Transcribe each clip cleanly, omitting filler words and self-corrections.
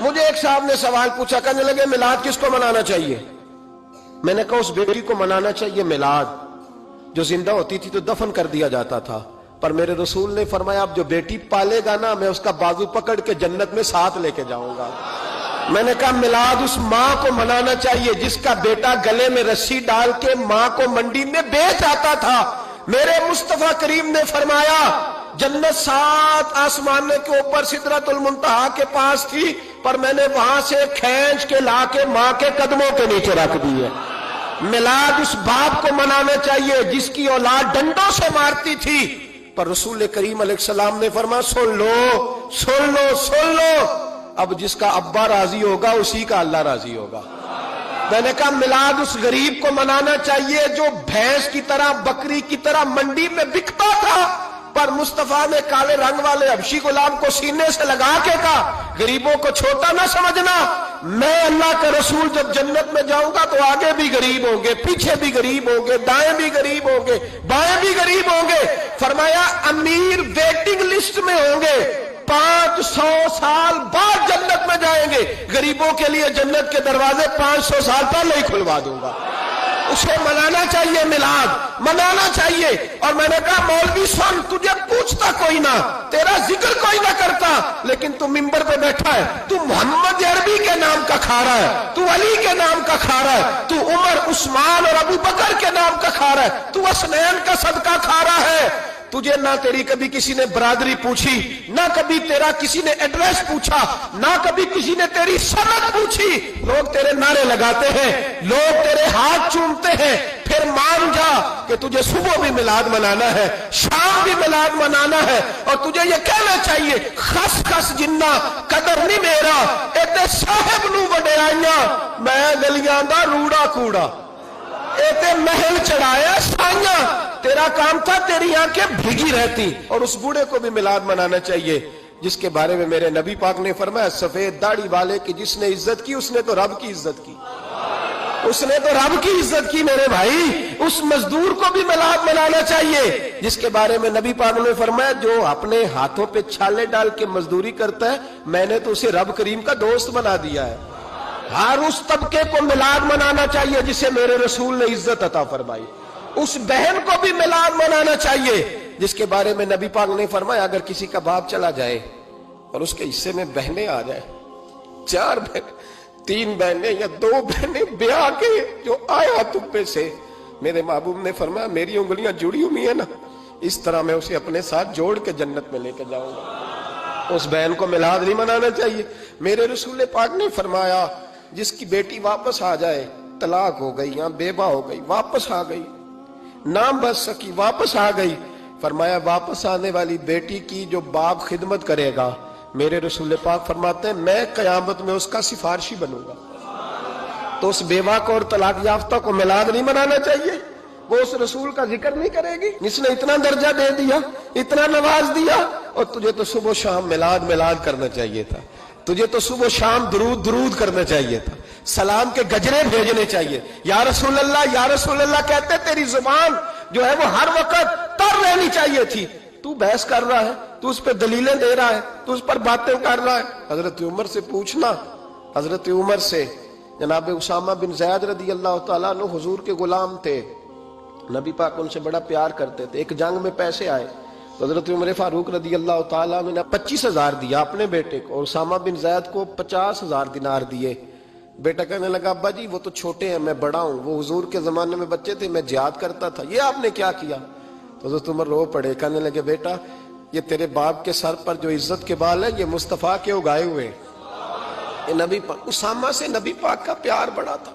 مجھے ایک صاحب نے سوال پوچھا، کہنے لگے میلاد کس کو منانا چاہیے؟ میں نے کہا اس بیٹی کو منانا چاہیے میلاد جو زندہ ہوتی تھی تو دفن کر دیا جاتا تھا، پر میرے رسول نے فرمایا اب جو بیٹی پالے گا نا میں اس کا بازو پکڑ کے جنت میں ساتھ لے کے جاؤں گا۔ میں نے کہا میلاد اس ماں کو منانا چاہیے جس کا بیٹا گلے میں رسی ڈال کے ماں کو منڈی میں بیچ آتا تھا۔ میرے مصطفیٰ کریم نے فرمایا جنت 7 آسمانوں کے اوپر سدرۃ المنتہا کے پاس تھی، پر میں نے وہاں سے کھینچ کے لا کے ماں کے قدموں کے نیچے رکھ دی ہے۔ میلاد اس باپ کو منانا چاہیے جس کی اولاد ڈنڈوں سے مارتی تھی، پر رسول کریم علیہ السلام نے فرمایا سن لو سن لو سن لو، اب جس کا ابا راضی ہوگا اسی کا اللہ راضی ہوگا۔ میں نے کہا میلاد اس غریب کو منانا چاہیے جو بھینس کی طرح بکری کی طرح منڈی میں بکتا تھا، پر مصطفیٰ نے کالے رنگ والے حبشی غلام کو سینے سے لگا کے کہا غریبوں کو چھوٹا نہ سمجھنا، میں اللہ کا رسول جب جنت میں جاؤں گا تو آگے بھی غریب ہوں گے، پیچھے بھی غریب ہوں گے، دائیں بھی غریب ہوں گے، بائیں بھی غریب ہوں گے۔ فرمایا امیر ویٹنگ لسٹ میں ہوں گے، 500 سال بعد جنت میں جائیں گے، غریبوں کے لیے جنت کے دروازے 500 سال پہلے ہی کھلوا دوں گا۔ اسے منانا چاہیے، میلاد منانا چاہیے۔ اور میں نے کہا مولوی سن تجھے پوچھتا کوئی نہ، تیرا ذکر کوئی نہ کرتا، لیکن تو ممبر پہ بیٹھا ہے، تو محمد عربی کے نام کا کھا رہا ہے، تو علی کے نام کا کھا رہا ہے، تو عمر عثمان اور ابو بکر کے نام کا کھا رہا ہے، تو حسنین کا صدقہ کھا رہا ہے۔ تجھے نہ تیری کبھی کسی نے برادری پوچھی، نہ کبھی تیرا کسی نے ایڈریس پوچھا، نہ کبھی کسی نے تیری سند پوچھی، لوگ تیرے نعرے لگاتے ہیں، لوگ تیرے ہاتھ چومتے ہیں۔ پھر مان جا کہ تجھے صبح بھی میلاد منانا ہے، شام بھی میلاد منانا ہے، اور تجھے یہ کہنا چاہیے خس خس جنہ قدر نہیں میرا ایتے صاحب نو وڈیائیاں میں گلیاں دا روڑا کوڑا، ایتے محل چڑھایا سائیاں، تیرا کام تھا تیری آنکھیں بھیگی رہتی۔ اور اس بوڑھے کو بھی میلاد منانا چاہیے جس کے بارے میں میرے نبی پاک نے فرمایا سفید داڑھی والے کی جس نے عزت کی اس نے تو رب کی عزت کی، اس نے تو رب کی عزت کی میرے بھائی۔ اس مزدور کو بھی میلاد منانا چاہیے جس کے بارے میں نبی پاک نے فرمایا جو اپنے ہاتھوں پہ چھالے ڈال کے مزدوری کرتا ہے میں نے تو اسے رب کریم کا دوست بنا دیا ہے۔ ہر اس طبقے کو میلاد منانا چاہیے جسے میرے رسول نے عزت عطا فرمائی۔ اس بہن کو بھی میلاد منانا چاہیے جس کے بارے میں نبی پاک نے فرمایا اگر کسی کا باپ چلا جائے اور اس کے حصے میں بہنیں آ جائیں، 4 بہن 3 بہنیں یا 2 بہنیں بیاہ کے جو آیا تپے سے، میرے محبوب نے فرمایا میری انگلیاں جڑی ہوئی ہیں نا، اس طرح میں اسے اپنے ساتھ جوڑ کے جنت میں لے کے جاؤں گا۔ اس بہن کو میلاد نہیں منانا چاہیے۔ میرے رسول پاک نے فرمایا جس کی بیٹی واپس آ جائے، طلاق ہو گئی یا بیوہ ہو گئی، واپس آ گئی، نہ بچ سکی واپس آ گئی، فرمایا واپس آنے والی بیٹی کی جو باپ خدمت کرے گا میرے رسول پاک فرماتے ہیں میں قیامت میں اس کا سفارشی بنوں گا۔ تو اس بیوہ کو اور طلاق یافتہ کو میلاد نہیں منانا چاہیے؟ وہ اس رسول کا ذکر نہیں کرے گی جس نے اتنا درجہ دے دیا، اتنا نواز دیا؟ اور تجھے تو صبح و شام میلاد میلاد کرنا چاہیے تھا، تجھے تو صبح و شام درود درود کرنا چاہیے تھا، سلام کے گجرے بھیجنے چاہیے، یا رسول اللہ یا رسول اللہ کہتے تیری زبان جو ہے وہ ہر وقت تر رہنی چاہیے تھی، تو بحث کر رہا ہے، تو اس پہ دلیلیں دے رہا ہے، تو اس پر باتیں کر رہا ہے۔ حضرت عمر سے پوچھنا، حضرت عمر سے، جناب اسامہ بن زید رضی اللہ تعالیٰ عنہ حضور کے غلام تھے، نبی پاک ان سے بڑا پیار کرتے تھے۔ ایک جنگ میں پیسے آئے تو حضرت عمر فاروق رضی اللہ تعالیٰ عنہ نے 25,000 دیا اپنے بیٹے کو، اور اسامہ بن زید کو 50,000 دینار دیے۔ بیٹا کہنے لگا ابا جی وہ تو چھوٹے ہیں میں بڑا ہوں، وہ حضور کے زمانے میں بچے تھے میں جہاد کرتا تھا، یہ آپ نے کیا کیا؟ تو حضرت عمر رو پڑے، کہنے لگے بیٹا یہ تیرے باپ کے سر پر جو عزت کے بال ہیں یہ مصطفیٰ کے اگائے ہوئے ہیں۔ یہ نبی پاک، اسامہ سے نبی پاک کا پیار بڑا تھا،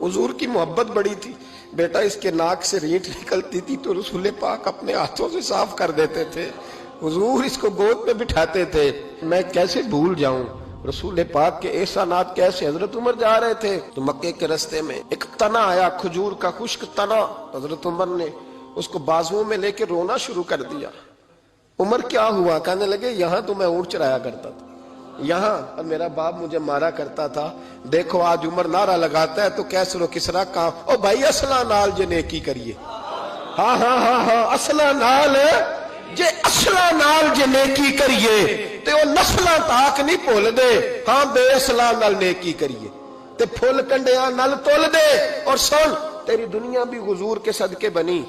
حضور کی محبت بڑی تھی۔ بیٹا اس کے ناک سے ریٹ نکلتی تھی تو رسول پاک اپنے ہاتھوں سے صاف کر دیتے تھے، حضور اس کو گود میں بٹھاتے تھے۔ میں کیسے بھول جاؤں رسول پاک کے احسانات کیسے۔ حضرت عمر جا رہے تھے تو مکے کے رستے میں ایک تنا آیا، کھجور کا خشک تنا، حضرت عمر نے اس کو بازوؤں میں لے کے رونا شروع کر دیا۔ عمر کیا ہوا؟ کہنے لگے یہاں تو میں اونٹ چرایا کرتا تھا، یہاں اور میرا باپ مجھے مارا کرتا تھا، دیکھو آج عمر نعرہ لگاتا ہے تو کیسر و کسرا کام، او بھائی اصلہ نال جے نیکی کریے، ہاں ہاں ہاں ہاں اصلہ نال جے، اصلہ نال جے نیکی کریے تے وہ نسلاں تاک نہیں بھول دے ہاں بے اصلاں نال نیکی کریے تے پھل کنڈیاں نال تول دے. اور سن تیری دنیا بھی حضور کے صدقے بنی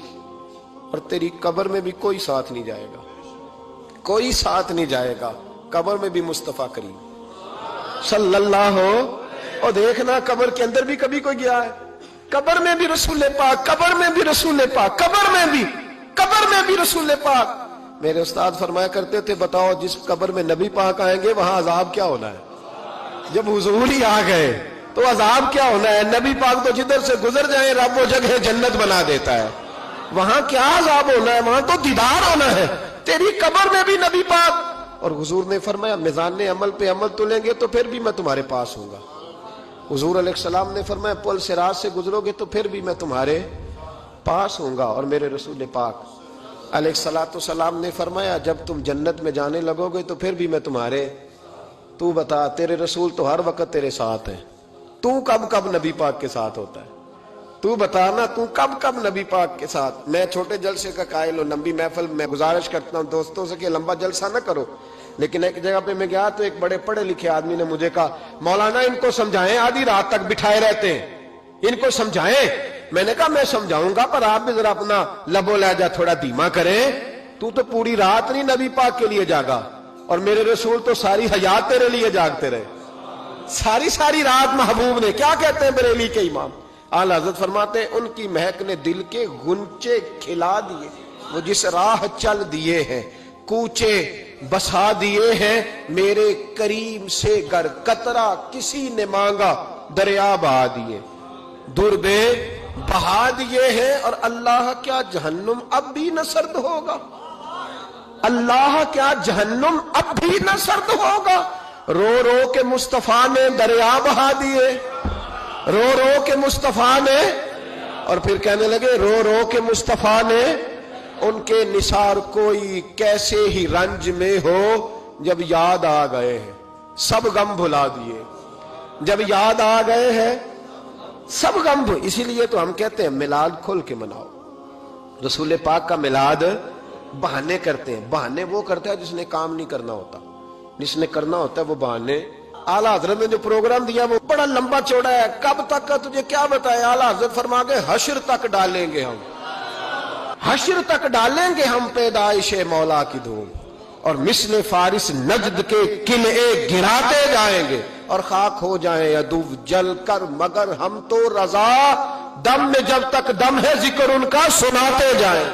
اور تیری قبر میں بھی کوئی ساتھ نہیں جائے گا, کوئی ساتھ نہیں جائے گا. قبر میں بھی مصطفیٰ کریم صلی اللہ ہو. اور دیکھنا قبر کے اندر بھی کبھی کوئی گیا ہے؟ قبر میں بھی رسول پاک, قبر میں بھی رسول پاک, قبر میں بھی رسول پاک. میرے استاد فرمایا کرتے تھے بتاؤ جس قبر میں نبی پاک آئیں گے وہاں عذاب کیا ہونا ہے؟ جب حضور ہی آ گئے تو عذاب کیا ہونا ہے؟ نبی پاک تو جدھر سے گزر جائیں رب وہ جگہ جنت بنا دیتا ہے. وہاں کیا عذاب ہونا ہے؟ وہاں تو دیدار ہونا ہے. تیری قبر میں بھی نبی پاک. اور حضور نے فرمایا میزان عمل پہ عمل تلیں گے تو پھر بھی میں تمہارے پاس ہوں گا. حضور علیہ السلام نے فرمایا پل صراط سے گزرو گے تو پھر بھی میں تمہارے پاس ہوں گا. اور میرے رسول پاک علیہ الصلوۃ والسلام نے فرمایا جب تم جنت میں جانے لگو گے تو پھر بھی میں تمہارے. تو بتا تیرے رسول تو ہر وقت تیرے ساتھ ہیں, تو کب کب نبی پاک کے ساتھ ہوتا ہے؟ تو بتا نا تو کب کب نبی پاک کے ساتھ؟ میں چھوٹے جلسے کا قائل ہوں, لمبی محفل میں گزارش کرتا ہوں دوستوں سے کہ لمبا جلسہ نہ کرو. لیکن ایک جگہ پہ میں گیا تو ایک بڑے پڑھے لکھے آدمی نے مجھے کہا مولانا ان کو سمجھائیں, آدھی رات تک بٹھائے رہتے ہیں, ان کو سمجھائیں. میں نے کہا میں سمجھاؤں گا پر آپ بھی ذرا اپنا لب و لہجہ تھوڑا دھیما کریں. تو پوری رات نہیں نبی پاک کے لیے جاگا اور میرے رسول تو ساری حیات تیرے لیے جاگتے رہے, ساری رات. محبوب نے کیا کہتے ہیں بریلی کے امام اعلی حضرت فرماتے ہیں ان کی مہک نے دل کے غنچے کھلا دیے, وہ جس راہ چل دیے ہیں کوچے بسا دیے ہیں, میرے کریم سے گر قطرہ کسی نے مانگا دریا بہا دیے, دربے بہا دیے ہیں. اور اللہ کیا جہنم اب بھی نہ سرد ہوگا؟ اللہ کیا جہنم اب بھی نہ سرد ہوگا؟ رو رو کے مصطفیٰ نے دریا بہا دیے, رو رو کے مصطفیٰ نے. اور پھر کہنے لگے رو رو کے مصطفیٰ نے ان کے نثار کوئی کیسے ہی رنج میں ہو جب یاد آ گئے ہیں سب غم بھلا دیے, جب یاد آ گئے ہیں سب غم. اسی لیے تو ہم کہتے ہیں میلاد کھل کے مناؤ. رسول پاک کا میلاد بہانے کرتے ہیں, بہانے وہ کرتا ہے جس نے کام نہیں کرنا ہوتا, جس نے کرنا ہوتا ہے وہ بہانے. اعلیٰ حضرت نے جو پروگرام دیا وہ بڑا لمبا چوڑا ہے, کب تک کا تجھے کیا بتایا. اعلیٰ حضرت فرما کے حشر تک ڈالیں گے ہم, حشر تک ڈالیں گے ہم پیدائش مولا کی دھوم, اور مثل فارس نجد کے قلعے گراتے جائیں گے اور خاک ہو جائیں عدو جل کر, مگر ہم تو رضا دم میں جب تک دم ہے ذکر ان کا سناتے جائیں.